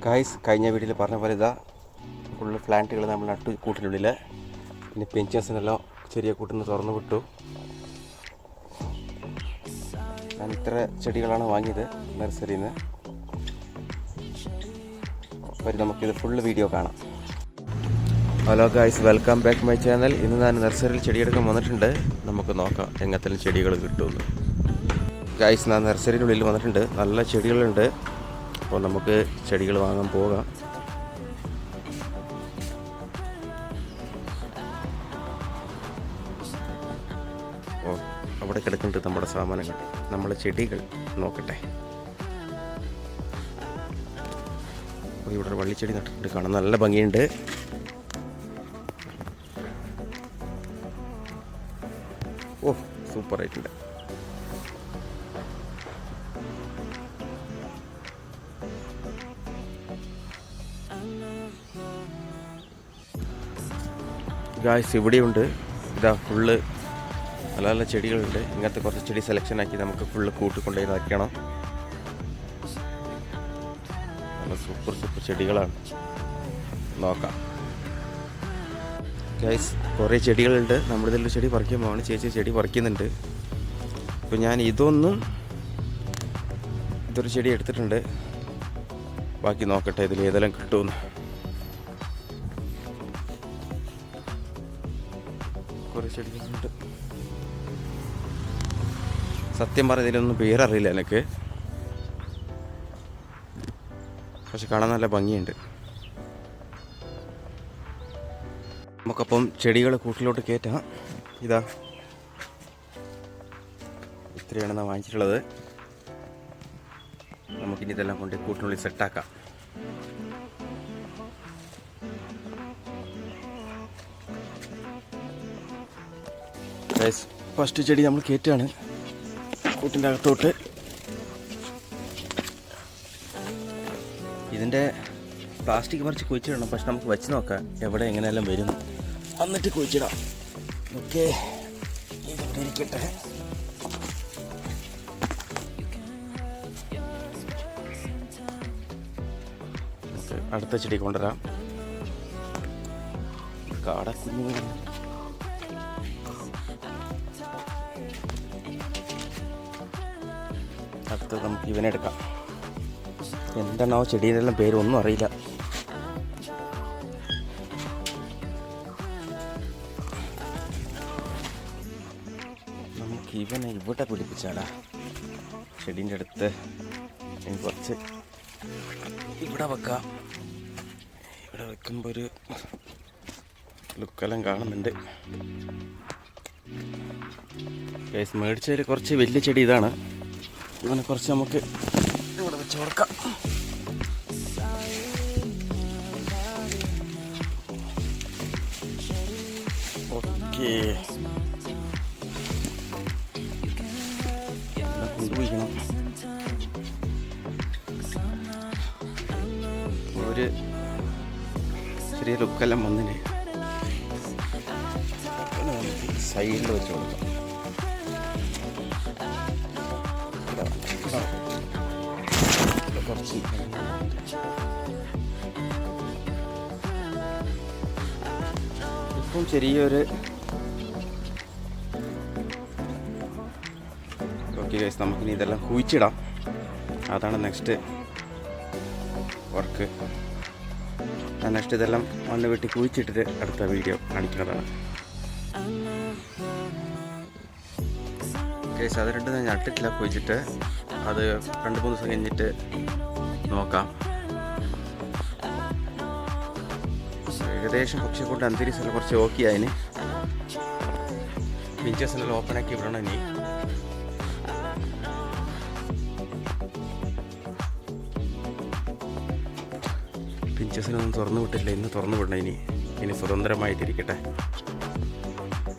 Guys, കഴിഞ്ഞ വീഡിയോയിൽ പറഞ്ഞ പോലെ ഇതാ ഫുള്ള് പ്ലാന്റുകൾ നമ്മൾ നട്ടു കൂട്ടിനുള്ളിൽ. പിന്നെ പെഞ്ചേഴ്സിനെല്ലാം ചെറിയ കൂട്ടിൽ നിന്ന് തുറന്നു വിട്ടു. ഞാൻ ഇത്ര ചെടികളാണ് വാങ്ങിയത് നഴ്സറിയിൽ നിന്ന്. അപ്പോൾ നമുക്കിത് ഫുള്ള് വീഡിയോ കാണാം. Hello guys, welcome back my channel. ഇന്ന് ഞാൻ നഴ്സറിയിൽ ചെടിയെടുക്കാൻ വന്നിട്ടുണ്ട്. നമുക്ക് നോക്കാം എങ്ങനത്തെ ചെടികൾ കിട്ടുമെന്ന്. ഗായ്സ്, ഞാൻ നഴ്സറിയുടെ ഉള്ളിൽ വന്നിട്ടുണ്ട്. നല്ല ചെടികളുണ്ട്. അപ്പോൾ നമുക്ക് ചെടികൾ വാങ്ങാൻ പോകാം. അവിടെ കിടക്കുന്നുണ്ട് നമ്മുടെ സാമാനങ്ങൾ. നമ്മൾ ചെടികൾ നോക്കട്ടെ. ഇവിടെ ഒരു വള്ളിച്ചെടി നട്ടിട്ടുണ്ട്, കാണാൻ നല്ല ഭംഗിയുണ്ട്. ഓ, സൂപ്പറായിട്ടുണ്ട്. ഗായ്സ്, ഇവിടെയുണ്ട്. ഇതാ ഫുള്ള് നല്ല നല്ല ചെടികളുണ്ട്. ഇങ്ങനത്തെ കുറച്ച് ചെടി സെലക്ഷൻ ആക്കി നമുക്ക് ഫുള്ള് കൂട്ടിക്കൊണ്ടുപോയി ഇതാക്കണം. നല്ല സൂപ്പർ ചെടികളാണ്. നോക്കാം ഗായ്സ്, കുറേ ചെടികളുണ്ട്. നമ്മളിതിൽ ചെടി പറിക്കാൻ പോവാണ്. ചേച്ചി ചെടി പറിക്കുന്നുണ്ട്. അപ്പോൾ ഞാൻ ഇതൊരു ചെടി എടുത്തിട്ടുണ്ട്. ബാക്കി നോക്കട്ടെ ഇതിൽ ഏതെല്ലാം കിട്ടുമെന്ന്. കുറേ ചെടികളുണ്ട്. സത്യം പറഞ്ഞ ഇതിലൊന്നും പേരറിയില്ല എനിക്ക്, പക്ഷെ കാണാൻ നല്ല ഭംഗിയുണ്ട്. നമുക്കപ്പം ചെടികൾ കൂട്ടിലോട്ട് കയറ്റാം. ഇതാ ഇത്രയാണ് ഞാൻ വാങ്ങിച്ചിട്ടുള്ളത്. നമുക്കിനി ഇതെല്ലാം കൊണ്ട് കൂട്ടിനുള്ളിൽ സെറ്റാക്കാം. ഫസ്റ്റ് ചെടി നമ്മൾ കയറ്റാണ് കൂട്ടിൻ്റെ അകത്തോട്ട്. ഇതിൻ്റെ പ്ലാസ്റ്റിക് പറിച്ച് കുഴിച്ചിടണം. പക്ഷെ നമുക്ക് വെച്ച് നോക്കാം എവിടെ എങ്ങനെയെല്ലാം വരും, എന്നിട്ട് കുഴിച്ചിടാം. ഓക്കെ, ഇതിവിടെ ഇരിക്കട്ടെ. അടുത്ത ചെടി കൊണ്ടുവരാം. കാടക്കുഞ്ഞു അടുത്തത് നമുക്ക് ഇവനെടുക്കാം. എന്താണോ ചെടിയിലെല്ലാം പേരൊന്നും അറിയില്ല. നമുക്ക് ഇവനെ ഇവിടെ പിടിപ്പിച്ചാലാ. ചെടീൻ്റെ അടുത്ത് കുറച്ച് ഇവിടെ വെക്കാം. ഇവിടെ വെക്കുമ്പോൾ ഒരു ലുക്കെല്ലാം കാണുന്നുണ്ട്. മേടിച്ചതിൽ കുറച്ച് വലിയ ചെടി ഇതാണ്. ഇവനെ കുറച്ച് നമുക്ക് ഇവിടെ വെച്ച് കൊടുക്കാം. ഓക്കെ, കൊണ്ടുപോയിക്കണം. ഒരു ചെറിയ ലുക്കെല്ലാം വന്നിന്. സൈഡിൽ വെച്ച് കൊടുക്കാം. കുറച്ച് ഇപ്പം ചെറിയൊരു ഓക്കെ ഗൈസ്, നമുക്കിനി ഇതെല്ലാം കുഴിച്ചിടാം. അതാണ് നെക്സ്റ്റ് വർക്ക്. ഞാൻ നെക്സ്റ്റ് ഇതെല്ലാം മണ്ണ് വെട്ടി കുഴിച്ചിട്ടിട്ട് അടുത്ത വീഡിയോ കാണിക്കുന്നതാണ്. ഗൈസ്, അത് രണ്ടും ഞാൻ നട്ടിട്ടില്ല, കുഴിച്ചിട്ട്. അത് 2-3 ദിവസം കഴിഞ്ഞിട്ട് നോക്കാം. ഏകദേശം പക്ഷെ കൊണ്ട് അന്തരീക്ഷം കുറച്ച് ഓക്കെ ആയിന്. പിഞ്ചേഴ്സിനെല്ലാം ഓപ്പണാക്കി വിടണം. ഇനി പിഞ്ചേഴ്സിനൊന്നും തുറന്നു വിട്ടില്ല. ഇന്ന് തുറന്നു വിടണം. ഇനി സ്വതന്ത്രമായിട്ടിരിക്കട്ടെ.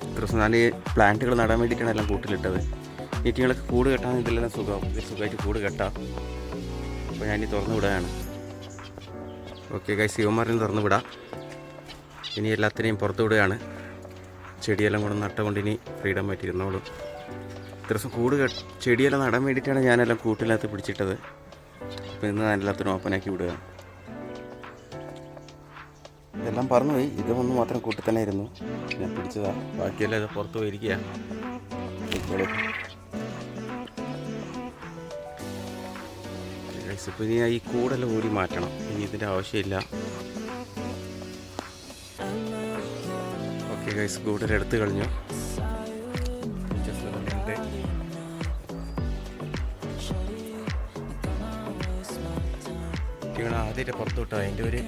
ഇത്ര ദിവസം ഞാൻ ഈ പ്ലാന്റുകൾ നടാൻ വേണ്ടിയിട്ടാണ് എല്ലാം കൂട്ടിലിട്ടത്. നീറ്റിങ്ങൾക്ക് കൂട് കെട്ടാൻ ഇതിലെല്ലാം സുഖമായിട്ട് കൂട് കെട്ടാം. അപ്പോൾ ഞാനീ തുറന്നു വിടുകയാണ്. ഓക്കെ ഗൈസ്, യുവമാരിലും തുറന്നു വിടാം. ഇനി എല്ലാത്തിനെയും പുറത്തു വിടുകയാണ്. ചെടിയെല്ലാം കൂടെ നട്ടുകൊണ്ട് ഇനി ഫ്രീഡം ആയിട്ടിരുന്നോളും. ഇത്ര ദിവസം ചെടിയെല്ലാം നടാൻ വേണ്ടിയിട്ടാണ് ഞാനെല്ലാം കൂട്ടിനകത്ത് പിടിച്ചിട്ടത്. അപ്പോൾ ഇന്ന് ഞാൻ എല്ലാത്തിനും ഓപ്പനാക്കി വിടുക. ഇതെല്ലാം പറന്നുപോയി. ഇതൊന്ന് മാത്രം കൂട്ടി തന്നെ ആയിരുന്നു, ഞാൻ പിടിച്ചതാ. ബാക്കിയെല്ലാം ഇത് പുറത്ത് പോയിരിക്കുക. ഇപ്പോൾ ഇനി ഈ കൂടെല്ലാം ഊരി മാറ്റണം. ഇനി ഇതിൻ്റെ ആവശ്യമില്ല. ഓക്കെ ഗൈസ്, കൂടുതൽ എടുത്തു കഴിഞ്ഞു. ആദ്യമായിട്ട് പുറത്തു വിട്ടോ. അതിൻ്റെ ഒരു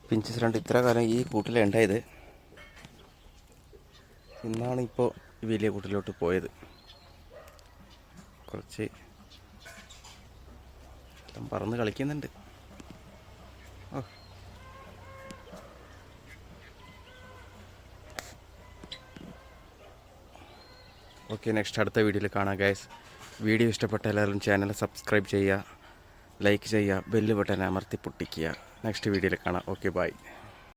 പിഞ്ചസ് രണ്ട് ഇത്ര കാലം ഈ കൂട്ടിലുണ്ടായത്. ഇന്നാണ് ഇപ്പോൾ വലിയ കൂട്ടിലോട്ട് പോയത്. കുറച്ച് എല്ലാം പറന്ന് കളിക്കുന്നുണ്ട്. ഓക്കെ, നെക്സ്റ്റ് അടുത്ത വീഡിയോയിൽ കാണാം ഗൈസ്. വീഡിയോ ഇഷ്ടപ്പെട്ട എല്ലാവരും ചാനൽ സബ്സ്ക്രൈബ് ചെയ്യുക, ലൈക്ക് ചെയ്യുക, ബെല്ല് ബട്ടൺ അമർത്തി പൊട്ടിക്കുക. നെക്സ്റ്റ് വീഡിയോയിൽ കാണാം. Okay, by.